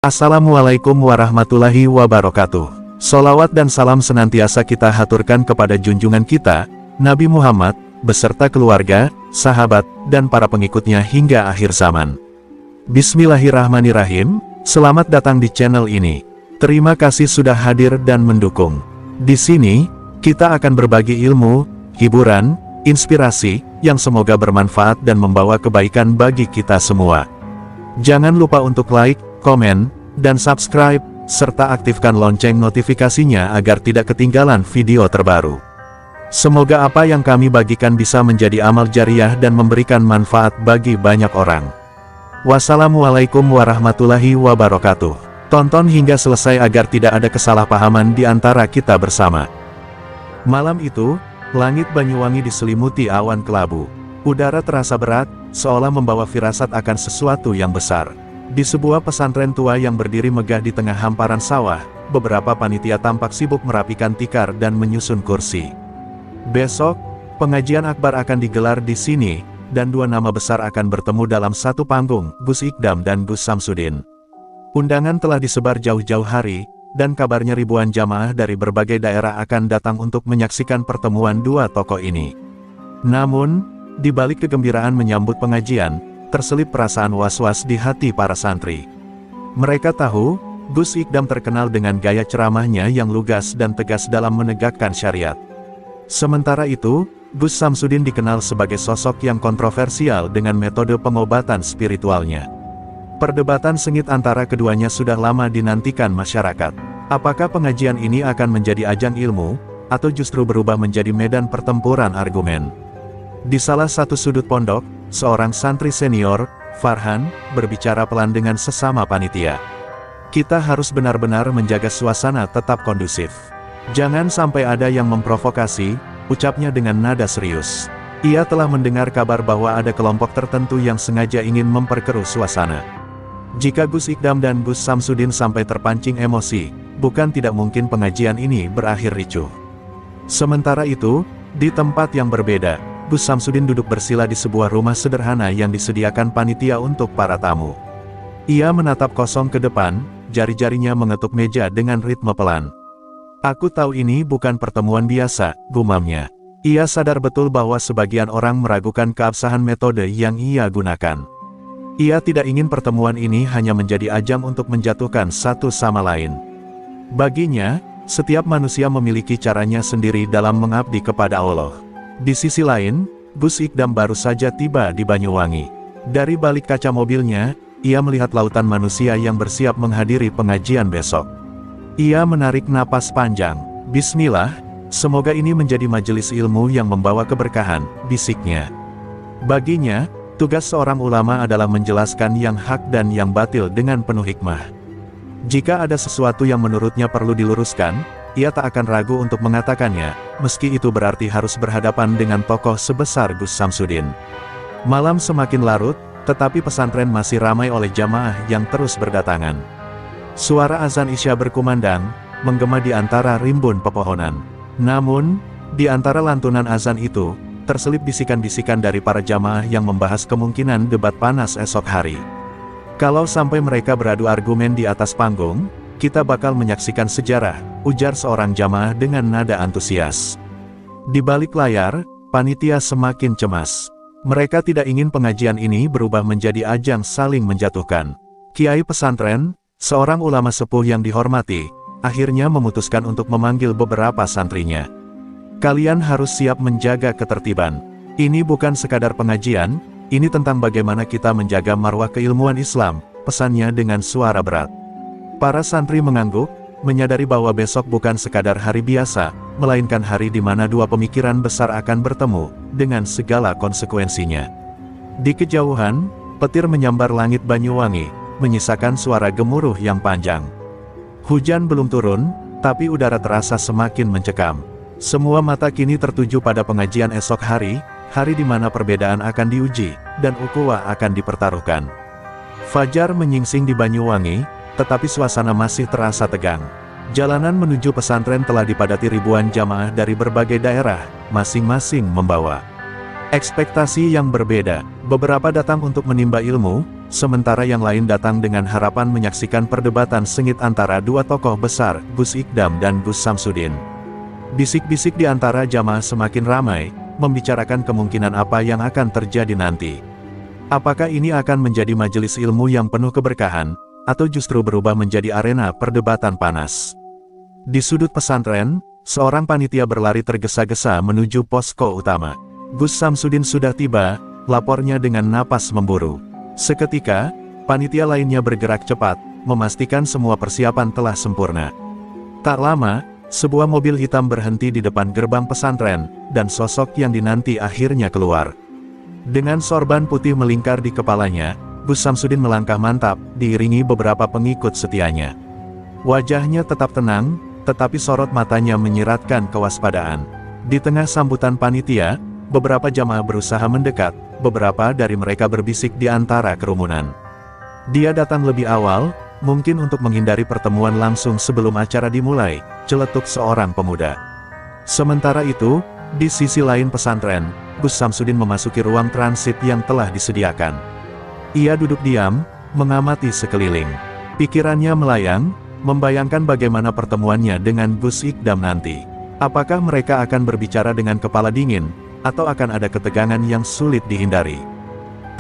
Assalamualaikum warahmatullahi wabarakatuh. Sholawat dan salam senantiasa kita haturkan kepada junjungan kita, Nabi Muhammad, beserta keluarga, sahabat, dan para pengikutnya hingga akhir zaman. Bismillahirrahmanirrahim, selamat datang di channel ini. Terima kasih sudah hadir dan mendukung. Di sini, kita akan berbagi ilmu, hiburan, inspirasi, yang semoga bermanfaat dan membawa kebaikan bagi kita semua. Jangan lupa untuk like, komen, dan subscribe, serta aktifkan lonceng notifikasinya agar tidak ketinggalan video terbaru. Semoga apa yang kami bagikan bisa menjadi amal jariah dan memberikan manfaat bagi banyak orang. Wassalamualaikum warahmatullahi wabarakatuh. Tonton hingga selesai agar tidak ada kesalahpahaman di antara kita bersama. Malam itu, langit Banyuwangi diselimuti awan kelabu. Udara terasa berat, seolah membawa firasat akan sesuatu yang besar. Di sebuah pesantren tua yang berdiri megah di tengah hamparan sawah, beberapa panitia tampak sibuk merapikan tikar dan menyusun kursi. Besok, pengajian akbar akan digelar di sini, dan dua nama besar akan bertemu dalam satu panggung, Gus Ikdam dan Gus Samsudin. Undangan telah disebar jauh-jauh hari, dan kabarnya ribuan jamaah dari berbagai daerah akan datang untuk menyaksikan pertemuan dua tokoh ini. Namun, di balik kegembiraan menyambut pengajian, terselip perasaan was-was di hati para santri. Mereka tahu, Gus Ikdam terkenal dengan gaya ceramahnya yang lugas dan tegas dalam menegakkan syariat. Sementara itu, Gus Samsudin dikenal sebagai sosok yang kontroversial dengan metode pengobatan spiritualnya. Perdebatan sengit antara keduanya sudah lama dinantikan masyarakat. Apakah pengajian ini akan menjadi ajang ilmu, atau justru berubah menjadi medan pertempuran argumen? Di salah satu sudut pondok, seorang santri senior, Farhan, berbicara pelan dengan sesama panitia. Kita harus benar-benar menjaga suasana tetap kondusif. Jangan sampai ada yang memprovokasi, ucapnya dengan nada serius. Ia telah mendengar kabar bahwa ada kelompok tertentu yang sengaja ingin memperkeruh suasana. Jika Gus Ikdam dan Gus Samsudin sampai terpancing emosi, bukan tidak mungkin pengajian ini berakhir ricuh. Sementara itu, di tempat yang berbeda, Gus Samsudin duduk bersila di sebuah rumah sederhana yang disediakan panitia untuk para tamu. Ia menatap kosong ke depan, jari-jarinya mengetuk meja dengan ritme pelan. "Aku tahu ini bukan pertemuan biasa," gumamnya. Ia sadar betul bahwa sebagian orang meragukan keabsahan metode yang ia gunakan. Ia tidak ingin pertemuan ini hanya menjadi ajang untuk menjatuhkan satu sama lain. Baginya, setiap manusia memiliki caranya sendiri dalam mengabdi kepada Allah. Di sisi lain, Gus Ikdam baru saja tiba di Banyuwangi. Dari balik kaca mobilnya, ia melihat lautan manusia yang bersiap menghadiri pengajian besok. Ia menarik napas panjang. "Bismillah, semoga ini menjadi majelis ilmu yang membawa keberkahan," bisiknya. Baginya, tugas seorang ulama adalah menjelaskan yang hak dan yang batil dengan penuh hikmah. Jika ada sesuatu yang menurutnya perlu diluruskan, ia tak akan ragu untuk mengatakannya, meski itu berarti harus berhadapan dengan tokoh sebesar Gus Samsudin. Malam semakin larut, tetapi pesantren masih ramai oleh jamaah yang terus berdatangan. Suara azan Isya berkumandang, menggema di antara rimbun pepohonan. Namun, di antara lantunan azan itu, terselip bisikan-bisikan dari para jamaah yang membahas kemungkinan debat panas esok hari. "Kalau sampai mereka beradu argumen di atas panggung, kita bakal menyaksikan sejarah," ujar seorang jamaah dengan nada antusias. Di balik layar, panitia semakin cemas. Mereka tidak ingin pengajian ini berubah menjadi ajang saling menjatuhkan. Kiai pesantren, seorang ulama sepuh yang dihormati, akhirnya memutuskan untuk memanggil beberapa santrinya. "Kalian harus siap menjaga ketertiban. Ini bukan sekadar pengajian, ini tentang bagaimana kita menjaga marwah keilmuan Islam," pesannya dengan suara berat. Para santri mengangguk, menyadari bahwa besok bukan sekadar hari biasa, melainkan hari di mana dua pemikiran besar akan bertemu, dengan segala konsekuensinya. Di kejauhan, petir menyambar langit Banyuwangi, menyisakan suara gemuruh yang panjang. Hujan belum turun, tapi udara terasa semakin mencekam. Semua mata kini tertuju pada pengajian esok hari, hari di mana perbedaan akan diuji, dan ukhuwah akan dipertaruhkan. Fajar menyingsing di Banyuwangi, tetapi suasana masih terasa tegang. Jalanan menuju pesantren telah dipadati ribuan jamaah dari berbagai daerah, masing-masing membawa ekspektasi yang berbeda. Beberapa datang untuk menimba ilmu, sementara yang lain datang dengan harapan menyaksikan perdebatan sengit antara dua tokoh besar, Gus Ikdam dan Gus Samsudin. Bisik-bisik di antara jamaah semakin ramai, membicarakan kemungkinan apa yang akan terjadi nanti. Apakah ini akan menjadi majelis ilmu yang penuh keberkahan, atau justru berubah menjadi arena perdebatan panas? Di sudut pesantren, seorang panitia berlari tergesa-gesa menuju posko utama. Gus Samsudin sudah tiba, lapornya dengan napas memburu. Seketika, panitia lainnya bergerak cepat, memastikan semua persiapan telah sempurna. Tak lama, sebuah mobil hitam berhenti di depan gerbang pesantren, dan sosok yang dinanti akhirnya keluar. Dengan sorban putih melingkar di kepalanya, Gus Samsudin melangkah mantap, diiringi beberapa pengikut setianya. Wajahnya tetap tenang, tetapi sorot matanya menyiratkan kewaspadaan. Di tengah sambutan panitia, beberapa jamaah berusaha mendekat, beberapa dari mereka berbisik di antara kerumunan. Dia datang lebih awal, mungkin untuk menghindari pertemuan langsung sebelum acara dimulai, celetuk seorang pemuda. Sementara itu, di sisi lain pesantren, Gus Samsudin memasuki ruang transit yang telah disediakan. Ia duduk diam, mengamati sekeliling. Pikirannya melayang, membayangkan bagaimana pertemuannya dengan Gus Ikdam nanti. Apakah mereka akan berbicara dengan kepala dingin, atau akan ada ketegangan yang sulit dihindari?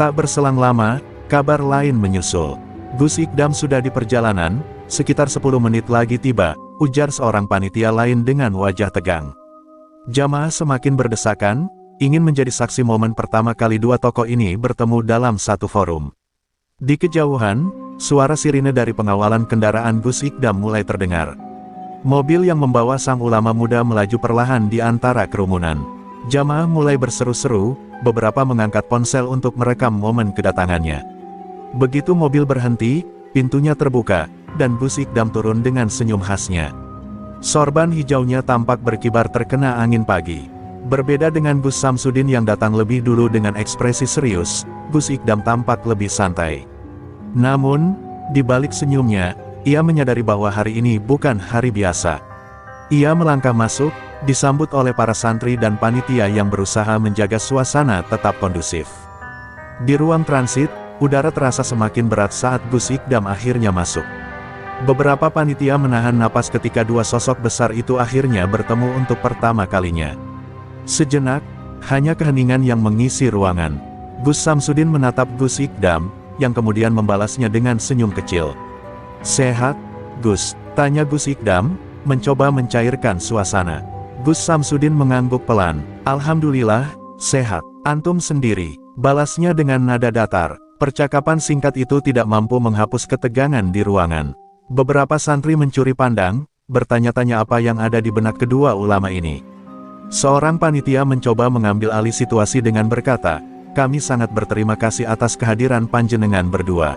Tak berselang lama, kabar lain menyusul. Gus Ikdam sudah di perjalanan, sekitar 10 menit lagi tiba, ujar seorang panitia lain dengan wajah tegang. Jamaah semakin berdesakan, ingin menjadi saksi momen pertama kali dua tokoh ini bertemu dalam satu forum. Di kejauhan, suara sirine dari pengawalan kendaraan Gus Ikdam mulai terdengar. Mobil yang membawa sang ulama muda melaju perlahan di antara kerumunan. Jamaah mulai berseru-seru, beberapa mengangkat ponsel untuk merekam momen kedatangannya. Begitu mobil berhenti, pintunya terbuka, dan Gus Ikdam turun dengan senyum khasnya. Sorban hijaunya tampak berkibar terkena angin pagi. Berbeda dengan Gus Samsudin yang datang lebih dulu dengan ekspresi serius, Gus Ikdam tampak lebih santai. Namun, di balik senyumnya, ia menyadari bahwa hari ini bukan hari biasa. Ia melangkah masuk, disambut oleh para santri dan panitia yang berusaha menjaga suasana tetap kondusif. Di ruang transit, udara terasa semakin berat saat Gus Ikdam akhirnya masuk. Beberapa panitia menahan napas ketika dua sosok besar itu akhirnya bertemu untuk pertama kalinya. Sejenak, hanya keheningan yang mengisi ruangan. Gus Samsudin menatap Gus Ikdam, yang kemudian membalasnya dengan senyum kecil. "Sehat, Gus?" tanya Gus Ikdam, mencoba mencairkan suasana. Gus Samsudin mengangguk pelan. "Alhamdulillah, sehat. Antum sendiri?" balasnya dengan nada datar. Percakapan singkat itu tidak mampu menghapus ketegangan di ruangan. Beberapa santri mencuri pandang, bertanya-tanya apa yang ada di benak kedua ulama ini. Seorang panitia mencoba mengambil alih situasi dengan berkata, "Kami sangat berterima kasih atas kehadiran panjenengan berdua.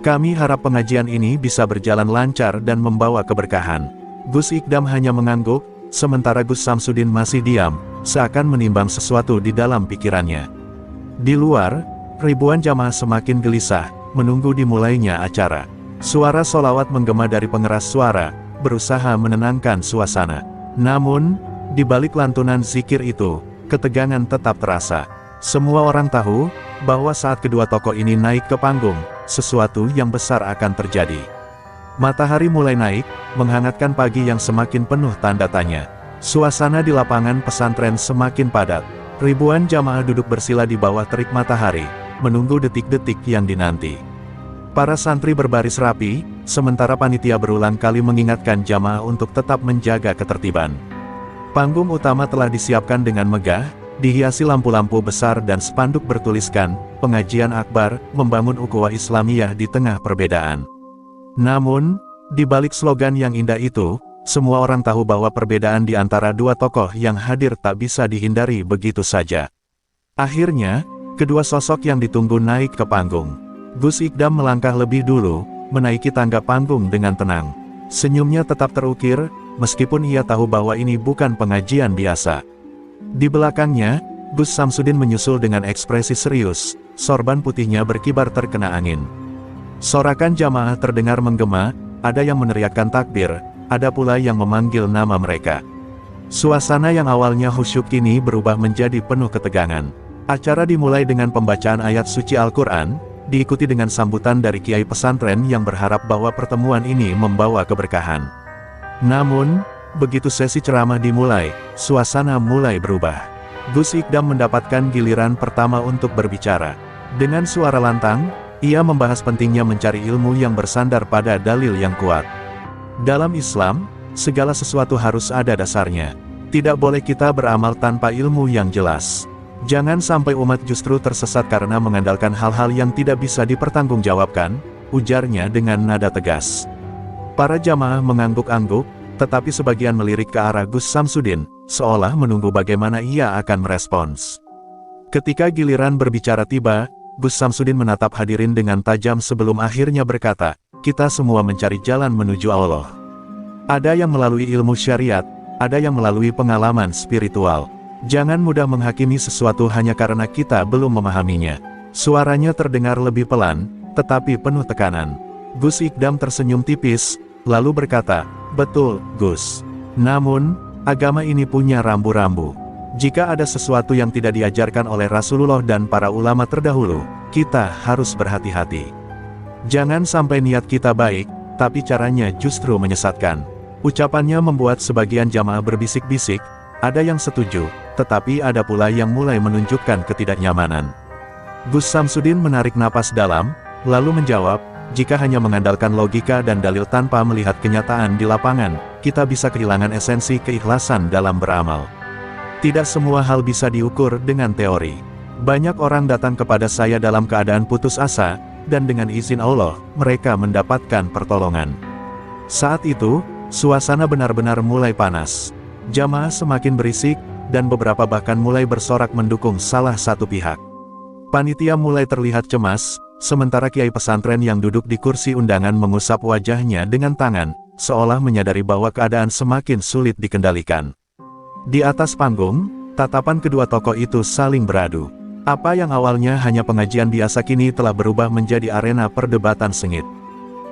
Kami harap pengajian ini bisa berjalan lancar dan membawa keberkahan." Gus Ikdam hanya mengangguk, sementara Gus Samsudin masih diam, seakan menimbang sesuatu di dalam pikirannya. Di luar, ribuan jamaah semakin gelisah, menunggu dimulainya acara. Suara sholawat menggema dari pengeras suara, berusaha menenangkan suasana. Namun, di balik lantunan zikir itu, ketegangan tetap terasa. Semua orang tahu, bahwa saat kedua tokoh ini naik ke panggung, sesuatu yang besar akan terjadi. Matahari mulai naik, menghangatkan pagi yang semakin penuh tanda tanya. Suasana di lapangan pesantren semakin padat. Ribuan jamaah duduk bersila di bawah terik matahari, menunggu detik-detik yang dinanti. Para santri berbaris rapi, sementara panitia berulang kali mengingatkan jamaah untuk tetap menjaga ketertiban. Panggung utama telah disiapkan dengan megah, dihiasi lampu-lampu besar dan spanduk bertuliskan, "Pengajian Akbar, membangun ukhuwah Islamiyah di tengah perbedaan." Namun, di balik slogan yang indah itu, semua orang tahu bahwa perbedaan di antara dua tokoh yang hadir tak bisa dihindari begitu saja. Akhirnya, kedua sosok yang ditunggu naik ke panggung. Gus Ikdam melangkah lebih dulu, menaiki tangga panggung dengan tenang. Senyumnya tetap terukir, meskipun ia tahu bahwa ini bukan pengajian biasa. Di belakangnya, Gus Samsudin menyusul dengan ekspresi serius, sorban putihnya berkibar terkena angin. Sorakan jamaah terdengar menggema, ada yang meneriakkan takbir, ada pula yang memanggil nama mereka. Suasana yang awalnya khusyuk kini berubah menjadi penuh ketegangan. Acara dimulai dengan pembacaan ayat suci Al-Quran, diikuti dengan sambutan dari kiai pesantren yang berharap bahwa pertemuan ini membawa keberkahan. Namun, begitu sesi ceramah dimulai, suasana mulai berubah. Gus Ikdam mendapatkan giliran pertama untuk berbicara. Dengan suara lantang, ia membahas pentingnya mencari ilmu yang bersandar pada dalil yang kuat. Dalam Islam, segala sesuatu harus ada dasarnya. Tidak boleh kita beramal tanpa ilmu yang jelas. Jangan sampai umat justru tersesat karena mengandalkan hal-hal yang tidak bisa dipertanggungjawabkan, ujarnya dengan nada tegas. Para jamaah mengangguk-angguk, tetapi sebagian melirik ke arah Gus Samsudin, seolah menunggu bagaimana ia akan merespons. Ketika giliran berbicara tiba, Gus Samsudin menatap hadirin dengan tajam sebelum akhirnya berkata, "Kita semua mencari jalan menuju Allah. Ada yang melalui ilmu syariat, ada yang melalui pengalaman spiritual. Jangan mudah menghakimi sesuatu hanya karena kita belum memahaminya." Suaranya terdengar lebih pelan, tetapi penuh tekanan. Gus Ikdam tersenyum tipis, lalu berkata, "Betul, Gus. Namun, agama ini punya rambu-rambu. Jika ada sesuatu yang tidak diajarkan oleh Rasulullah dan para ulama terdahulu, kita harus berhati-hati. Jangan sampai niat kita baik, tapi caranya justru menyesatkan." Ucapannya membuat sebagian jamaah berbisik-bisik, ada yang setuju, tetapi ada pula yang mulai menunjukkan ketidaknyamanan. Gus Samsudin menarik napas dalam, lalu menjawab, "Jika hanya mengandalkan logika dan dalil tanpa melihat kenyataan di lapangan, kita bisa kehilangan esensi keikhlasan dalam beramal. Tidak semua hal bisa diukur dengan teori. Banyak orang datang kepada saya dalam keadaan putus asa, dan dengan izin Allah, mereka mendapatkan pertolongan." Saat itu, suasana benar-benar mulai panas. Jamaah semakin berisik, dan beberapa bahkan mulai bersorak mendukung salah satu pihak. Panitia mulai terlihat cemas, sementara kiai pesantren yang duduk di kursi undangan mengusap wajahnya dengan tangan, seolah menyadari bahwa keadaan semakin sulit dikendalikan. Di atas panggung, tatapan kedua tokoh itu saling beradu. Apa yang awalnya hanya pengajian biasa kini telah berubah menjadi arena perdebatan sengit.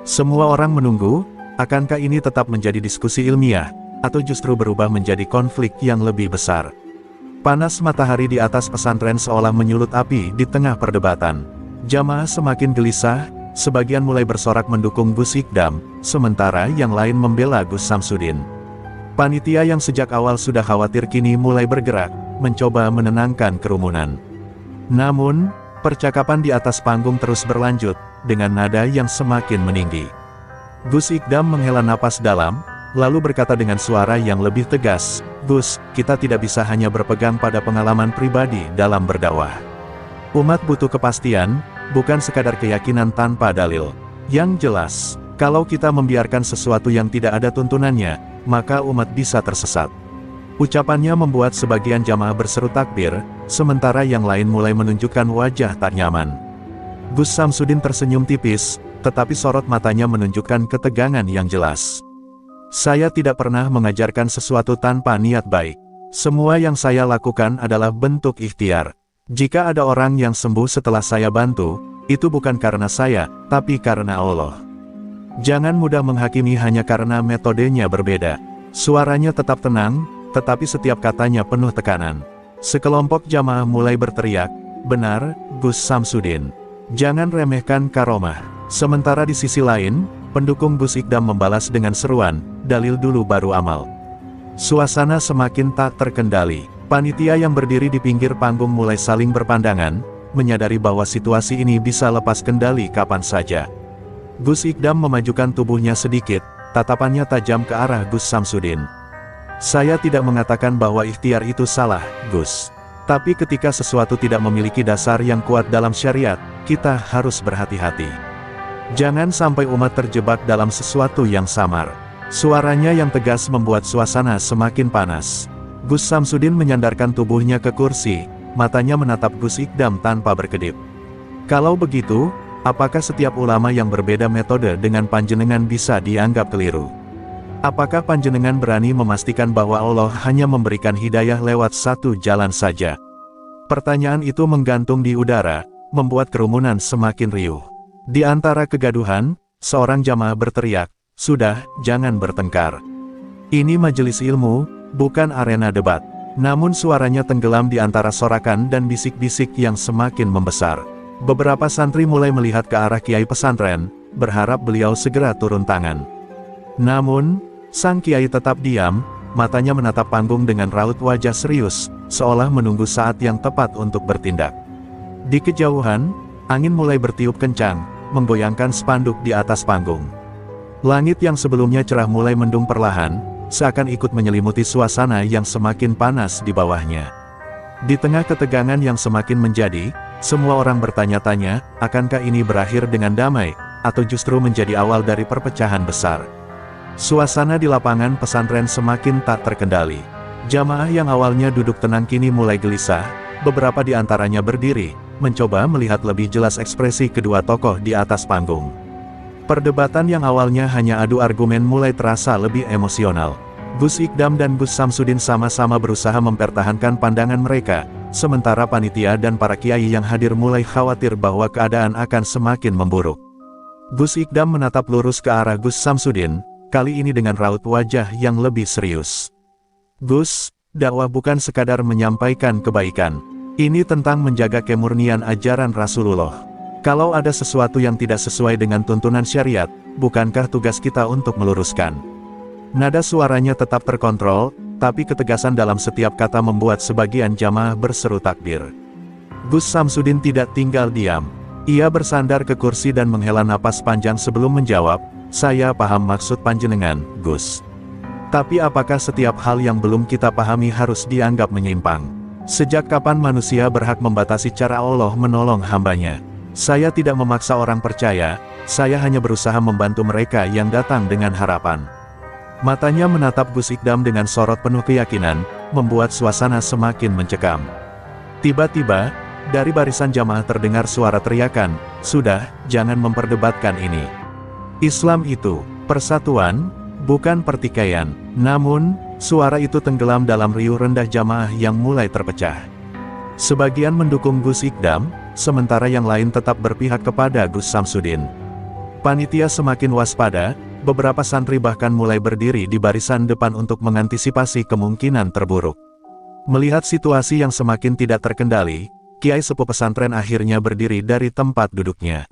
Semua orang menunggu, akankah ini tetap menjadi diskusi ilmiah, atau justru berubah menjadi konflik yang lebih besar. Panas matahari di atas pesantren seolah menyulut api di tengah perdebatan. Jamaah semakin gelisah, sebagian mulai bersorak mendukung Gus Ikdam, sementara yang lain membela Gus Samsudin. Panitia yang sejak awal sudah khawatir kini mulai bergerak, mencoba menenangkan kerumunan. Namun, percakapan di atas panggung terus berlanjut, dengan nada yang semakin meninggi. Gus Ikdam menghela napas dalam, lalu berkata dengan suara yang lebih tegas, "Gus, kita tidak bisa hanya berpegang pada pengalaman pribadi dalam berdakwah. Umat butuh kepastian, bukan sekadar keyakinan tanpa dalil. Yang jelas, kalau kita membiarkan sesuatu yang tidak ada tuntunannya, maka umat bisa tersesat." Ucapannya membuat sebagian jamaah berseru takbir, sementara yang lain mulai menunjukkan wajah tak nyaman. Gus Samsudin tersenyum tipis, tetapi sorot matanya menunjukkan ketegangan yang jelas. "Saya tidak pernah mengajarkan sesuatu tanpa niat baik. Semua yang saya lakukan adalah bentuk ikhtiar. Jika ada orang yang sembuh setelah saya bantu, itu bukan karena saya, tapi karena Allah. Jangan mudah menghakimi hanya karena metodenya berbeda." Suaranya tetap tenang, tetapi setiap katanya penuh tekanan. Sekelompok jamaah mulai berteriak, "Benar, Gus Samsudin. Jangan remehkan karomah." Sementara di sisi lain, pendukung Gus Ikdam membalas dengan seruan, "Dalil dulu baru amal." Suasana semakin tak terkendali. Panitia yang berdiri di pinggir panggung mulai saling berpandangan, menyadari bahwa situasi ini bisa lepas kendali kapan saja. Gus Ikdam memajukan tubuhnya sedikit, tatapannya tajam ke arah Gus Samsudin. "Saya tidak mengatakan bahwa ikhtiar itu salah, Gus. Tapi ketika sesuatu tidak memiliki dasar yang kuat dalam syariat, kita harus berhati-hati. Jangan sampai umat terjebak dalam sesuatu yang samar." Suaranya yang tegas membuat suasana semakin panas. Gus Samsudin menyandarkan tubuhnya ke kursi, matanya menatap Gus Ikdam tanpa berkedip. "Kalau begitu, apakah setiap ulama yang berbeda metode dengan panjenengan bisa dianggap keliru? Apakah panjenengan berani memastikan bahwa Allah hanya memberikan hidayah lewat satu jalan saja?" Pertanyaan itu menggantung di udara, membuat kerumunan semakin riuh. Di antara kegaduhan, seorang jamaah berteriak, "Sudah, jangan bertengkar. Ini majelis ilmu, bukan arena debat." Namun suaranya tenggelam di antara sorakan dan bisik-bisik yang semakin membesar. Beberapa santri mulai melihat ke arah kiai pesantren, berharap beliau segera turun tangan. Namun, sang kiai tetap diam, matanya menatap panggung dengan raut wajah serius, seolah menunggu saat yang tepat untuk bertindak. Di kejauhan, angin mulai bertiup kencang, menggoyangkan spanduk di atas panggung. Langit yang sebelumnya cerah mulai mendung perlahan, seakan ikut menyelimuti suasana yang semakin panas di bawahnya. Di tengah ketegangan yang semakin menjadi, semua orang bertanya-tanya, akankah ini berakhir dengan damai, atau justru menjadi awal dari perpecahan besar. Suasana di lapangan pesantren semakin tak terkendali. Jamaah yang awalnya duduk tenang kini mulai gelisah, beberapa di antaranya berdiri, mencoba melihat lebih jelas ekspresi kedua tokoh di atas panggung. Perdebatan yang awalnya hanya adu argumen mulai terasa lebih emosional. Gus Ikdam dan Gus Samsudin sama-sama berusaha mempertahankan pandangan mereka, sementara panitia dan para kiai yang hadir mulai khawatir bahwa keadaan akan semakin memburuk. Gus Ikdam menatap lurus ke arah Gus Samsudin, kali ini dengan raut wajah yang lebih serius. Gus, dakwah bukan sekadar menyampaikan kebaikan. Ini tentang menjaga kemurnian ajaran Rasulullah. Kalau ada sesuatu yang tidak sesuai dengan tuntunan syariat, bukankah tugas kita untuk meluruskan? Nada suaranya tetap terkontrol, tapi ketegasan dalam setiap kata membuat sebagian jamaah berseru takbir. Gus Samsudin tidak tinggal diam. Ia bersandar ke kursi dan menghela napas panjang sebelum menjawab, "Saya paham maksud panjenengan, Gus. Tapi apakah setiap hal yang belum kita pahami harus dianggap menyimpang? Sejak kapan manusia berhak membatasi cara Allah menolong hambanya? Saya tidak memaksa orang percaya, saya hanya berusaha membantu mereka yang datang dengan harapan." Matanya menatap Gus Ikdam dengan sorot penuh keyakinan, membuat suasana semakin mencekam. Tiba-tiba, dari barisan jamaah terdengar suara teriakan, "Sudah, jangan memperdebatkan ini. Islam itu persatuan, bukan pertikaian." Namun, suara itu tenggelam dalam riuh rendah jamaah yang mulai terpecah. Sebagian mendukung Gus Ikdam, sementara yang lain tetap berpihak kepada Gus Samsudin. Panitia semakin waspada, beberapa santri bahkan mulai berdiri di barisan depan untuk mengantisipasi kemungkinan terburuk. Melihat situasi yang semakin tidak terkendali, Kiai sepuh pesantren akhirnya berdiri dari tempat duduknya.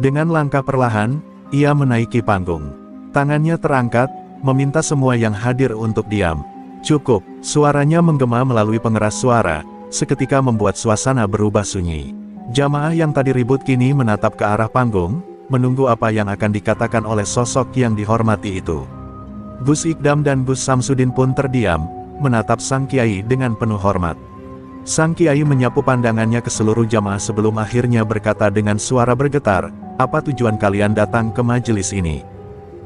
Dengan langkah perlahan, ia menaiki panggung. Tangannya terangkat, meminta semua yang hadir untuk diam. "Cukup," suaranya menggema melalui pengeras suara, seketika membuat suasana berubah sunyi. Jamaah yang tadi ribut kini menatap ke arah panggung, menunggu apa yang akan dikatakan oleh sosok yang dihormati itu. Gus Ikdam dan Gus Samsudin pun terdiam, menatap sang kiai dengan penuh hormat. Sang kiai menyapu pandangannya ke seluruh jamaah sebelum akhirnya berkata dengan suara bergetar, "Apa tujuan kalian datang ke majelis ini?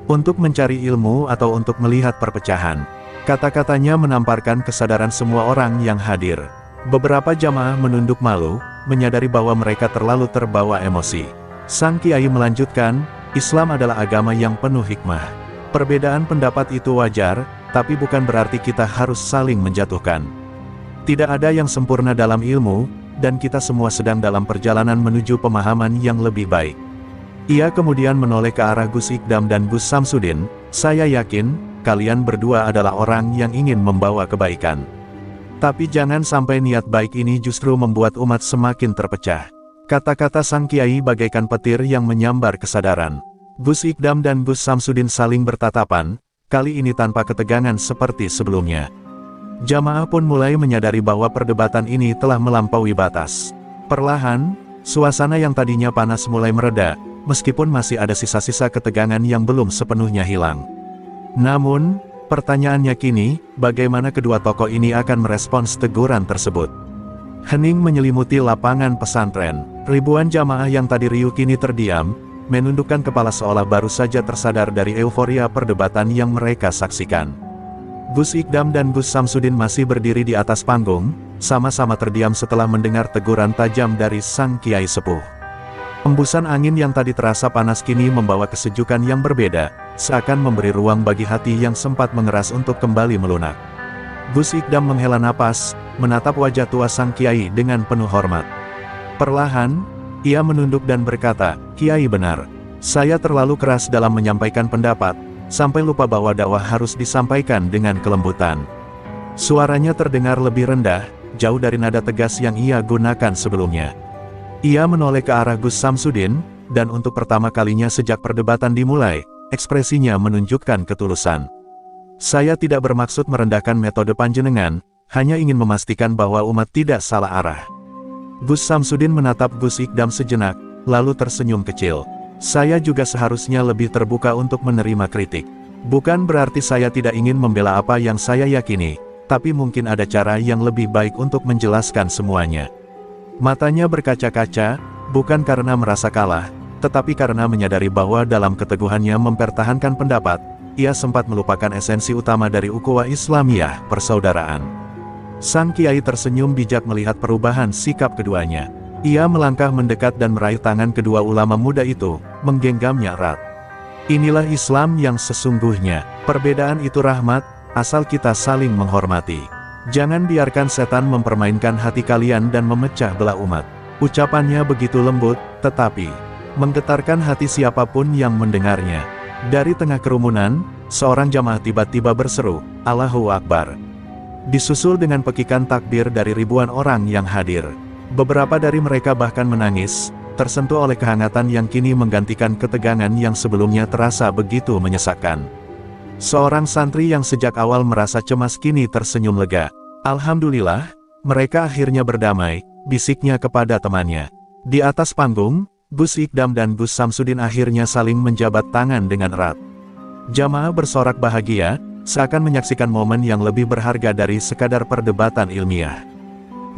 Untuk mencari ilmu atau untuk melihat perpecahan?" Kata-katanya menamparkan kesadaran semua orang yang hadir. Beberapa jamaah menunduk malu, menyadari bahwa mereka terlalu terbawa emosi. Sang kiai melanjutkan, "Islam adalah agama yang penuh hikmah. Perbedaan pendapat itu wajar, tapi bukan berarti kita harus saling menjatuhkan. Tidak ada yang sempurna dalam ilmu, dan kita semua sedang dalam perjalanan menuju pemahaman yang lebih baik." Ia kemudian menoleh ke arah Gus Ikdam dan Gus Samsudin, "Saya yakin, kalian berdua adalah orang yang ingin membawa kebaikan. Tapi jangan sampai niat baik ini justru membuat umat semakin terpecah." Kata-kata sang kiai bagaikan petir yang menyambar kesadaran. Gus Ikdam dan Gus Samsudin saling bertatapan, kali ini tanpa ketegangan seperti sebelumnya. Jamaah pun mulai menyadari bahwa perdebatan ini telah melampaui batas. Perlahan, suasana yang tadinya panas mulai mereda, meskipun masih ada sisa-sisa ketegangan yang belum sepenuhnya hilang. Namun, pertanyaannya kini, bagaimana kedua tokoh ini akan merespons teguran tersebut? Hening menyelimuti lapangan pesantren. Ribuan jamaah yang tadi riuh kini terdiam, menundukkan kepala seolah baru saja tersadar dari euforia perdebatan yang mereka saksikan. Gus Ikdam dan Gus Samsudin masih berdiri di atas panggung, sama-sama terdiam setelah mendengar teguran tajam dari sang kiai sepuh. Embusan angin yang tadi terasa panas kini membawa kesejukan yang berbeda, seakan memberi ruang bagi hati yang sempat mengeras untuk kembali melunak. Gus Ikdam menghela napas, menatap wajah tua sang kiai dengan penuh hormat. Perlahan, ia menunduk dan berkata, "Kiai benar. Saya terlalu keras dalam menyampaikan pendapat, sampai lupa bahwa dakwah harus disampaikan dengan kelembutan." Suaranya terdengar lebih rendah, jauh dari nada tegas yang ia gunakan sebelumnya. Ia menoleh ke arah Gus Samsudin, dan untuk pertama kalinya sejak perdebatan dimulai, ekspresinya menunjukkan ketulusan. Saya tidak bermaksud merendahkan metode panjenengan, hanya ingin memastikan bahwa umat tidak salah arah. Gus Samsudin menatap Gus Ikdam sejenak, lalu tersenyum kecil. Saya juga seharusnya lebih terbuka untuk menerima kritik. Bukan berarti saya tidak ingin membela apa yang saya yakini, tapi mungkin ada cara yang lebih baik untuk menjelaskan semuanya. Matanya berkaca-kaca, bukan karena merasa kalah, tetapi karena menyadari bahwa dalam keteguhannya mempertahankan pendapat, ia sempat melupakan esensi utama dari ukhuwah Islamiyah, persaudaraan. Sang kiai tersenyum bijak melihat perubahan sikap keduanya. Ia melangkah mendekat dan meraih tangan kedua ulama muda itu, menggenggamnya erat. Inilah Islam yang sesungguhnya. Perbedaan itu rahmat, asal kita saling menghormati. Jangan biarkan setan mempermainkan hati kalian dan memecah belah umat. Ucapannya begitu lembut, tetapi menggetarkan hati siapapun yang mendengarnya. Dari tengah kerumunan, seorang jamaah tiba-tiba berseru, "Allahu Akbar." Disusul dengan pekikan takbir dari ribuan orang yang hadir. Beberapa dari mereka bahkan menangis, tersentuh oleh kehangatan yang kini menggantikan ketegangan yang sebelumnya terasa begitu menyesakkan. Seorang santri yang sejak awal merasa cemas kini tersenyum lega. "Alhamdulillah, mereka akhirnya berdamai," bisiknya kepada temannya. Di atas panggung, Gus Ikdam dan Gus Samsudin akhirnya saling menjabat tangan dengan erat. Jamaah bersorak bahagia, seakan menyaksikan momen yang lebih berharga dari sekadar perdebatan ilmiah.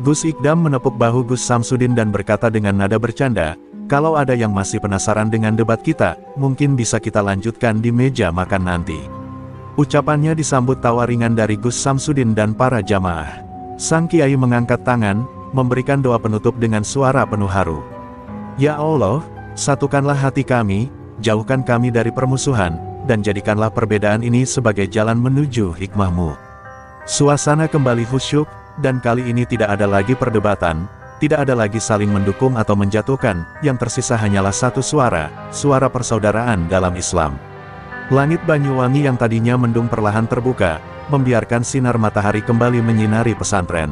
Gus Ikdam menepuk bahu Gus Samsudin dan berkata dengan nada bercanda, "Kalau ada yang masih penasaran dengan debat kita, mungkin bisa kita lanjutkan di meja makan nanti." Ucapannya disambut tawa ringan dari Gus Samsudin dan para jamaah. Sang kiai mengangkat tangan, memberikan doa penutup dengan suara penuh haru. "Ya Allah, satukanlah hati kami, jauhkan kami dari permusuhan, dan jadikanlah perbedaan ini sebagai jalan menuju hikmah-Mu." Suasana kembali khusyuk, dan kali ini tidak ada lagi perdebatan, tidak ada lagi saling mendukung atau menjatuhkan, yang tersisa hanyalah satu suara, suara persaudaraan dalam Islam. Langit Banyuwangi yang tadinya mendung perlahan terbuka, membiarkan sinar matahari kembali menyinari pesantren.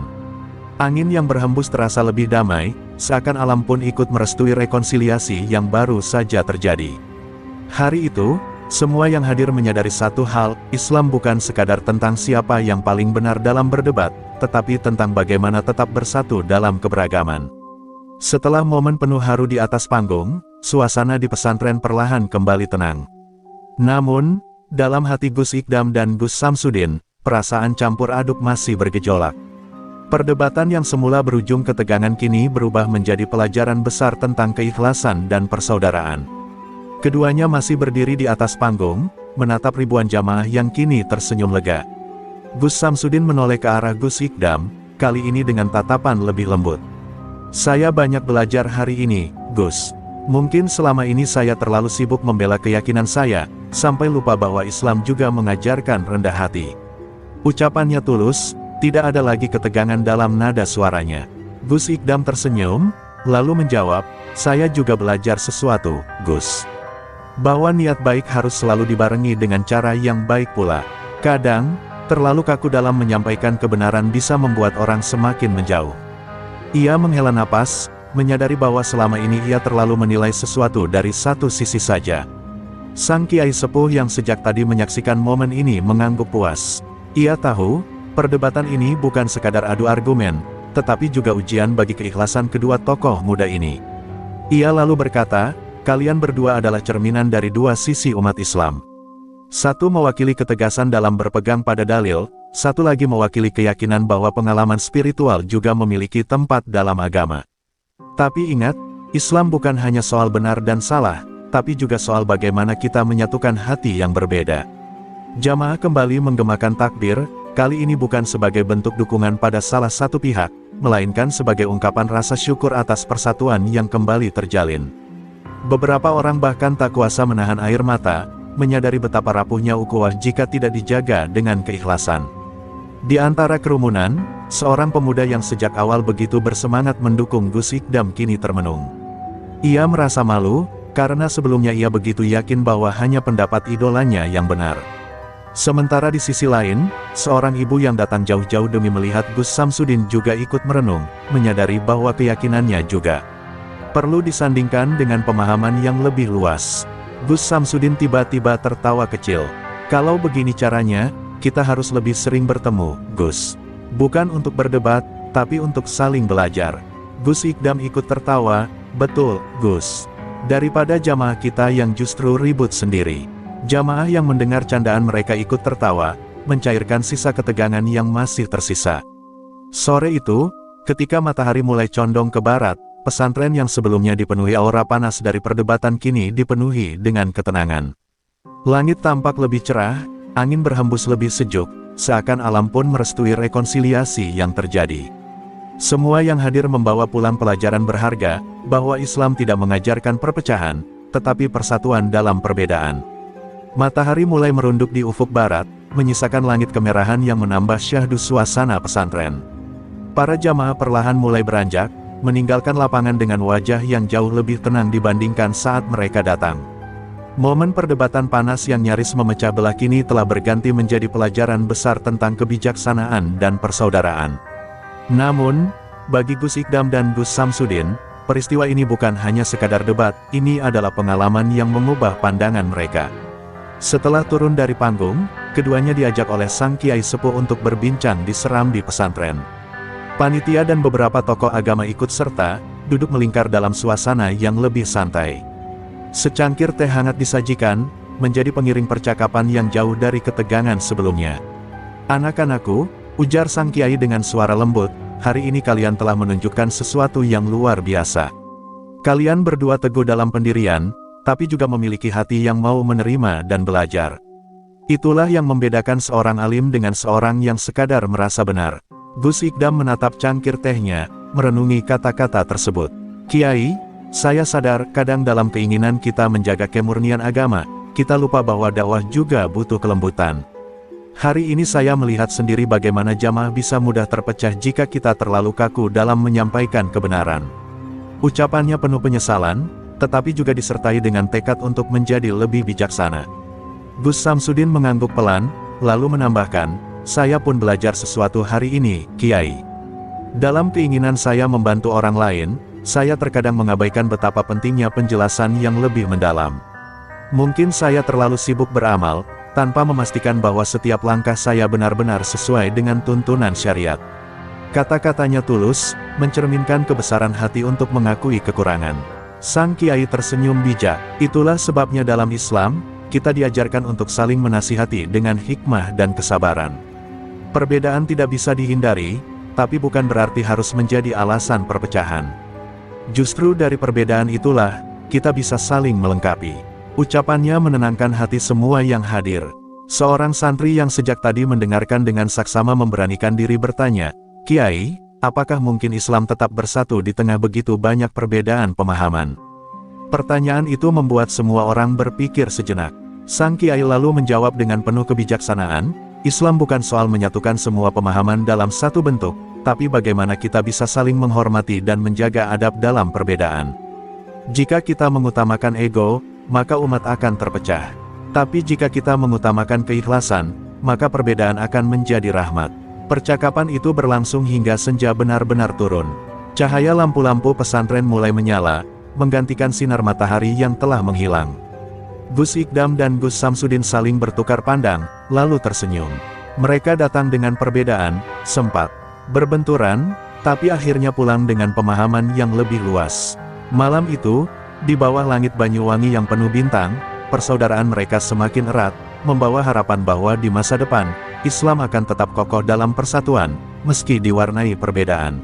Angin yang berhembus terasa lebih damai, seakan alam pun ikut merestui rekonsiliasi yang baru saja terjadi. Hari itu, semua yang hadir menyadari satu hal, Islam bukan sekadar tentang siapa yang paling benar dalam berdebat, tetapi tentang bagaimana tetap bersatu dalam keberagaman. Setelah momen penuh haru di atas panggung, suasana di pesantren perlahan kembali tenang. Namun, dalam hati Gus Ikdam dan Gus Samsudin, perasaan campur aduk masih bergejolak. Perdebatan yang semula berujung ketegangan kini berubah menjadi pelajaran besar tentang keikhlasan dan persaudaraan. Keduanya masih berdiri di atas panggung, menatap ribuan jamaah yang kini tersenyum lega. Gus Samsudin menoleh ke arah Gus Ikdam, kali ini dengan tatapan lebih lembut. "Saya banyak belajar hari ini, Gus. Mungkin selama ini saya terlalu sibuk membela keyakinan saya, sampai lupa bahwa Islam juga mengajarkan rendah hati." Ucapannya tulus, tidak ada lagi ketegangan dalam nada suaranya. Gus Ikdam tersenyum, lalu menjawab, "Saya juga belajar sesuatu, Gus. Bahwa niat baik harus selalu dibarengi dengan cara yang baik pula. Kadang, terlalu kaku dalam menyampaikan kebenaran bisa membuat orang semakin menjauh." Ia menghela napas, menyadari bahwa selama ini ia terlalu menilai sesuatu dari satu sisi saja. Sang kiai sepuh yang sejak tadi menyaksikan momen ini mengangguk puas. Ia tahu, perdebatan ini bukan sekadar adu argumen, tetapi juga ujian bagi keikhlasan kedua tokoh muda ini. Ia lalu berkata, "Kalian berdua adalah cerminan dari dua sisi umat Islam. Satu mewakili ketegasan dalam berpegang pada dalil, satu lagi mewakili keyakinan bahwa pengalaman spiritual juga memiliki tempat dalam agama. Tapi ingat, Islam bukan hanya soal benar dan salah, tapi juga soal bagaimana kita menyatukan hati yang berbeda." Jamaah kembali menggemakan takbir, kali ini bukan sebagai bentuk dukungan pada salah satu pihak, melainkan sebagai ungkapan rasa syukur atas persatuan yang kembali terjalin. Beberapa orang bahkan tak kuasa menahan air mata, menyadari betapa rapuhnya ukhuwah jika tidak dijaga dengan keikhlasan. Di antara kerumunan, seorang pemuda yang sejak awal begitu bersemangat mendukung Gus Ikdam kini termenung. Ia merasa malu, karena sebelumnya ia begitu yakin bahwa hanya pendapat idolanya yang benar. Sementara di sisi lain, seorang ibu yang datang jauh-jauh demi melihat Gus Samsudin juga ikut merenung, menyadari bahwa keyakinannya juga Perlu disandingkan dengan pemahaman yang lebih luas. Gus Samsudin tiba-tiba tertawa kecil. Kalau begini caranya, kita harus lebih sering bertemu, Gus. Bukan untuk berdebat, tapi untuk saling belajar. Gus Ikdam ikut tertawa, betul, Gus. Daripada jamaah kita yang justru ribut sendiri. Jamaah yang mendengar candaan mereka ikut tertawa, mencairkan sisa ketegangan yang masih tersisa. Sore itu, ketika matahari mulai condong ke barat, pesantren yang sebelumnya dipenuhi aura panas dari perdebatan kini dipenuhi dengan ketenangan. Langit tampak lebih cerah, angin berhembus lebih sejuk, seakan alam pun merestui rekonsiliasi yang terjadi. Semua yang hadir membawa pulang pelajaran berharga, bahwa Islam tidak mengajarkan perpecahan, tetapi persatuan dalam perbedaan. Matahari mulai merunduk di ufuk barat, menyisakan langit kemerahan yang menambah syahdu suasana pesantren. Para jamaah perlahan mulai beranjak, meninggalkan lapangan dengan wajah yang jauh lebih tenang dibandingkan saat mereka datang. Momen perdebatan panas yang nyaris memecah belah kini telah berganti menjadi pelajaran besar tentang kebijaksanaan dan persaudaraan. Namun, bagi Gus Ikdam dan Gus Samsudin, peristiwa ini bukan hanya sekadar debat, ini adalah pengalaman yang mengubah pandangan mereka. Setelah turun dari panggung, keduanya diajak oleh sang kiai sepuh untuk berbincang di serambi pesantren. Panitia dan beberapa tokoh agama ikut serta, duduk melingkar dalam suasana yang lebih santai. Secangkir teh hangat disajikan, menjadi pengiring percakapan yang jauh dari ketegangan sebelumnya. "Anak-anakku," ujar sang kiai dengan suara lembut, "hari ini kalian telah menunjukkan sesuatu yang luar biasa. Kalian berdua teguh dalam pendirian, tapi juga memiliki hati yang mau menerima dan belajar. Itulah yang membedakan seorang alim dengan seorang yang sekadar merasa benar." Gus Ikdam menatap cangkir tehnya, merenungi kata-kata tersebut. "Kiai, saya sadar kadang dalam keinginan kita menjaga kemurnian agama, kita lupa bahwa dakwah juga butuh kelembutan. Hari ini saya melihat sendiri bagaimana jamaah bisa mudah terpecah jika kita terlalu kaku dalam menyampaikan kebenaran." Ucapannya penuh penyesalan, tetapi juga disertai dengan tekad untuk menjadi lebih bijaksana. Gus Samsudin mengangguk pelan, lalu menambahkan, "Saya pun belajar sesuatu hari ini, Kiai. Dalam keinginan saya membantu orang lain, saya terkadang mengabaikan betapa pentingnya penjelasan yang lebih mendalam. Mungkin saya terlalu sibuk beramal, tanpa memastikan bahwa setiap langkah saya benar-benar sesuai dengan tuntunan syariat." Kata-katanya tulus, mencerminkan kebesaran hati untuk mengakui kekurangan. Sang kiai tersenyum bijak. Itulah sebabnya dalam Islam, kita diajarkan untuk saling menasihati dengan hikmah dan kesabaran. Perbedaan tidak bisa dihindari, tapi bukan berarti harus menjadi alasan perpecahan. Justru dari perbedaan itulah, kita bisa saling melengkapi. Ucapannya menenangkan hati semua yang hadir. Seorang santri yang sejak tadi mendengarkan dengan saksama memberanikan diri bertanya, "Kiai, apakah mungkin Islam tetap bersatu di tengah begitu banyak perbedaan pemahaman?" Pertanyaan itu membuat semua orang berpikir sejenak. Sang kiai lalu menjawab dengan penuh kebijaksanaan, "Islam bukan soal menyatukan semua pemahaman dalam satu bentuk, tapi bagaimana kita bisa saling menghormati dan menjaga adab dalam perbedaan. Jika kita mengutamakan ego, maka umat akan terpecah. Tapi jika kita mengutamakan keikhlasan, maka perbedaan akan menjadi rahmat." Percakapan itu berlangsung hingga senja benar-benar turun. Cahaya lampu-lampu pesantren mulai menyala, menggantikan sinar matahari yang telah menghilang. Gus Ikdam dan Gus Samsudin saling bertukar pandang, lalu tersenyum. Mereka datang dengan perbedaan, sempat berbenturan, tapi akhirnya pulang dengan pemahaman yang lebih luas. Malam itu, di bawah langit Banyuwangi yang penuh bintang, persaudaraan mereka semakin erat, membawa harapan bahwa di masa depan, Islam akan tetap kokoh dalam persatuan, meski diwarnai perbedaan.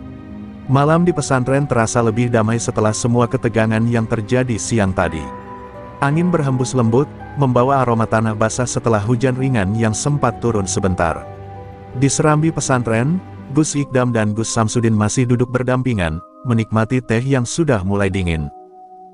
Malam di pesantren terasa lebih damai setelah semua ketegangan yang terjadi siang tadi. Angin berhembus lembut, membawa aroma tanah basah setelah hujan ringan yang sempat turun sebentar. Di serambi pesantren, Gus Ikdam dan Gus Samsudin masih duduk berdampingan, menikmati teh yang sudah mulai dingin.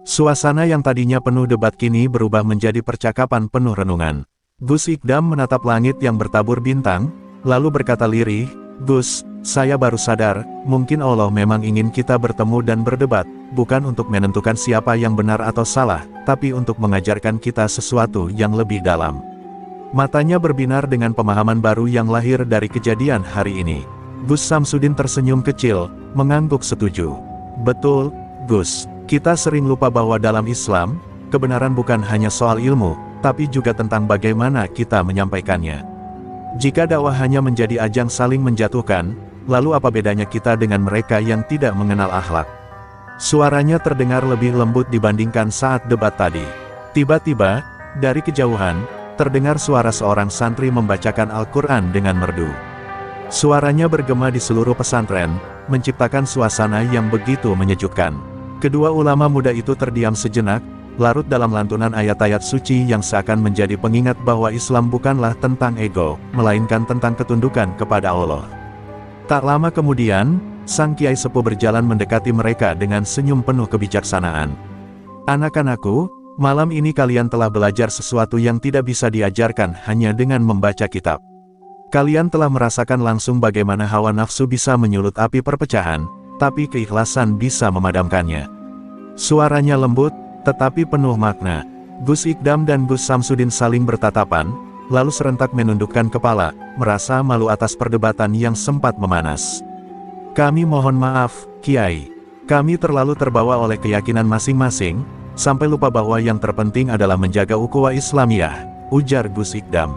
Suasana yang tadinya penuh debat kini berubah menjadi percakapan penuh renungan. Gus Ikdam menatap langit yang bertabur bintang, lalu berkata lirih, "Gus, saya baru sadar, mungkin Allah memang ingin kita bertemu dan berdebat, bukan untuk menentukan siapa yang benar atau salah, tapi untuk mengajarkan kita sesuatu yang lebih dalam." Matanya berbinar dengan pemahaman baru yang lahir dari kejadian hari ini. Gus Samsudin tersenyum kecil, mengangguk setuju. "Betul, Gus. Kita sering lupa bahwa dalam Islam, kebenaran bukan hanya soal ilmu, tapi juga tentang bagaimana kita menyampaikannya. Jika dakwah hanya menjadi ajang saling menjatuhkan, lalu apa bedanya kita dengan mereka yang tidak mengenal akhlak? Suaranya terdengar lebih lembut dibandingkan saat debat tadi. Tiba-tiba, dari kejauhan, terdengar suara seorang santri membacakan Al-Quran dengan merdu. Suaranya bergema di seluruh pesantren, menciptakan suasana yang begitu menyejukkan. Kedua ulama muda itu terdiam sejenak, larut dalam lantunan ayat-ayat suci yang seakan menjadi pengingat bahwa Islam bukanlah tentang ego, melainkan tentang ketundukan kepada Allah. Tak lama kemudian, sang kiai sepuh berjalan mendekati mereka dengan senyum penuh kebijaksanaan. Anak-anakku, malam ini kalian telah belajar sesuatu yang tidak bisa diajarkan hanya dengan membaca kitab. Kalian telah merasakan langsung bagaimana hawa nafsu bisa menyulut api perpecahan, tapi keikhlasan bisa memadamkannya. Suaranya lembut, tetapi penuh makna. Gus Ikdam dan Gus Samsudin saling bertatapan, lalu serentak menundukkan kepala, merasa malu atas perdebatan yang sempat memanas. Kami mohon maaf, Kiai. Kami terlalu terbawa oleh keyakinan masing-masing, sampai lupa bahwa yang terpenting adalah menjaga ukhuwah Islamiyah, ujar Gus Ikdam.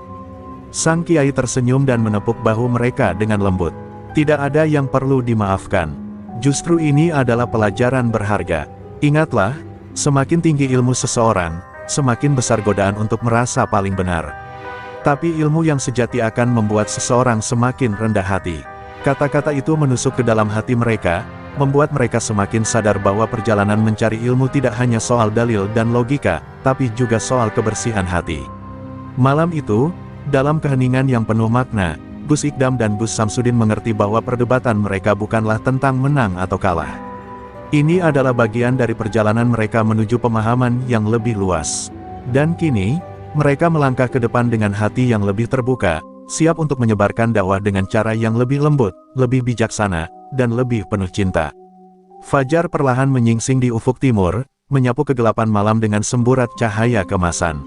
Sang Kiai tersenyum dan menepuk bahu mereka dengan lembut. Tidak ada yang perlu dimaafkan. Justru ini adalah pelajaran berharga. Ingatlah, semakin tinggi ilmu seseorang, semakin besar godaan untuk merasa paling benar. Tapi ilmu yang sejati akan membuat seseorang semakin rendah hati. Kata-kata itu menusuk ke dalam hati mereka, membuat mereka semakin sadar bahwa perjalanan mencari ilmu tidak hanya soal dalil dan logika, tapi juga soal kebersihan hati. Malam itu, dalam keheningan yang penuh makna, Gus Ikdam dan Gus Samsudin mengerti bahwa perdebatan mereka bukanlah tentang menang atau kalah. Ini adalah bagian dari perjalanan mereka menuju pemahaman yang lebih luas. Dan kini, mereka melangkah ke depan dengan hati yang lebih terbuka, siap untuk menyebarkan dakwah dengan cara yang lebih lembut, lebih bijaksana, dan lebih penuh cinta. Fajar perlahan menyingsing di ufuk timur, menyapu kegelapan malam dengan semburat cahaya keemasan.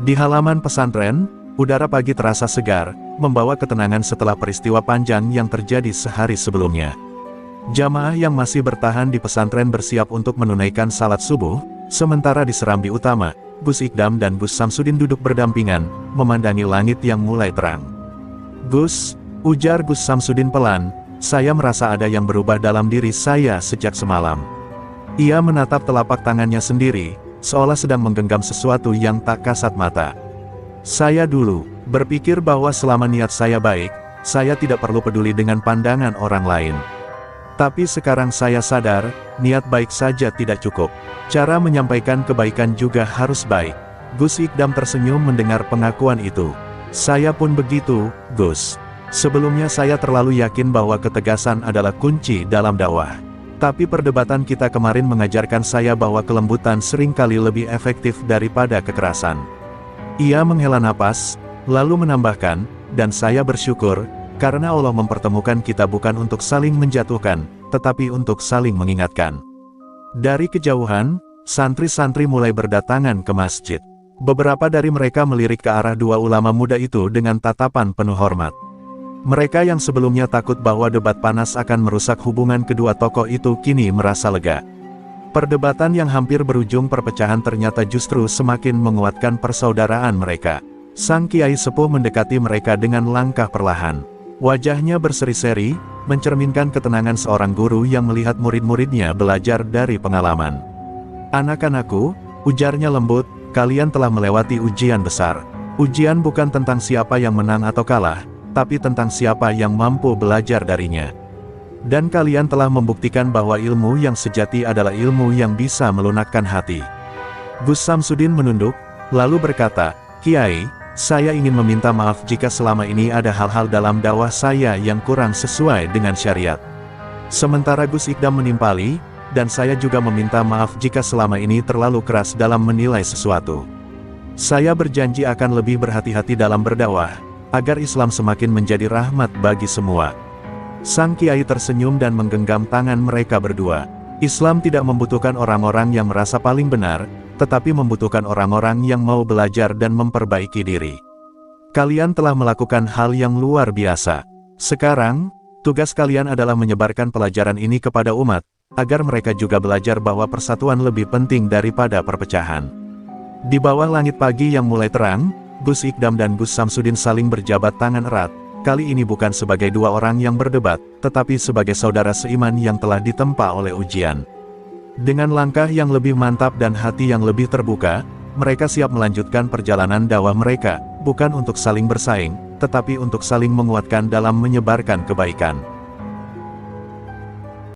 Di halaman pesantren, udara pagi terasa segar, membawa ketenangan setelah peristiwa panjang yang terjadi sehari sebelumnya. Jamaah yang masih bertahan di pesantren bersiap untuk menunaikan salat subuh, sementara di serambi utama, Gus Ikdam dan Gus Samsudin duduk berdampingan, memandangi langit yang mulai terang. Gus, ujar Gus Samsudin pelan, saya merasa ada yang berubah dalam diri saya sejak semalam. Ia menatap telapak tangannya sendiri, seolah sedang menggenggam sesuatu yang tak kasat mata. Saya dulu berpikir bahwa selama niat saya baik, saya tidak perlu peduli dengan pandangan orang lain. Tapi sekarang saya sadar, niat baik saja tidak cukup. Cara menyampaikan kebaikan juga harus baik. Gus Ikdam tersenyum mendengar pengakuan itu. Saya pun begitu, Gus. Sebelumnya saya terlalu yakin bahwa ketegasan adalah kunci dalam dakwah. Tapi perdebatan kita kemarin mengajarkan saya bahwa kelembutan seringkali lebih efektif daripada kekerasan. Ia menghela napas, lalu menambahkan, dan saya bersyukur, karena Allah mempertemukan kita bukan untuk saling menjatuhkan, tetapi untuk saling mengingatkan. Dari kejauhan, santri-santri mulai berdatangan ke masjid. Beberapa dari mereka melirik ke arah dua ulama muda itu dengan tatapan penuh hormat. Mereka yang sebelumnya takut bahwa debat panas akan merusak hubungan kedua tokoh itu kini merasa lega. Perdebatan yang hampir berujung perpecahan ternyata justru semakin menguatkan persaudaraan mereka. Sang Kiai sepuh mendekati mereka dengan langkah perlahan. Wajahnya berseri-seri, mencerminkan ketenangan seorang guru yang melihat murid-muridnya belajar dari pengalaman. Anak-anakku, ujarnya lembut, kalian telah melewati ujian besar. Ujian bukan tentang siapa yang menang atau kalah, tapi tentang siapa yang mampu belajar darinya. Dan kalian telah membuktikan bahwa ilmu yang sejati adalah ilmu yang bisa melunakkan hati. Gus Samsudin menunduk, lalu berkata, Kiai, saya ingin meminta maaf jika selama ini ada hal-hal dalam dakwah saya yang kurang sesuai dengan syariat. Sementara Gus Ikdam menimpali, dan saya juga meminta maaf jika selama ini terlalu keras dalam menilai sesuatu. Saya berjanji akan lebih berhati-hati dalam berdakwah, agar Islam semakin menjadi rahmat bagi semua. Sang Kiai tersenyum dan menggenggam tangan mereka berdua. Islam tidak membutuhkan orang-orang yang merasa paling benar, tetapi membutuhkan orang-orang yang mau belajar dan memperbaiki diri. Kalian telah melakukan hal yang luar biasa. Sekarang, tugas kalian adalah menyebarkan pelajaran ini kepada umat, agar mereka juga belajar bahwa persatuan lebih penting daripada perpecahan. Di bawah langit pagi yang mulai terang, Gus Ikdam dan Gus Samsudin saling berjabat tangan erat, kali ini bukan sebagai dua orang yang berdebat, tetapi sebagai saudara seiman yang telah ditempa oleh ujian. Dengan langkah yang lebih mantap dan hati yang lebih terbuka, mereka siap melanjutkan perjalanan dakwah mereka, bukan untuk saling bersaing, tetapi untuk saling menguatkan dalam menyebarkan kebaikan.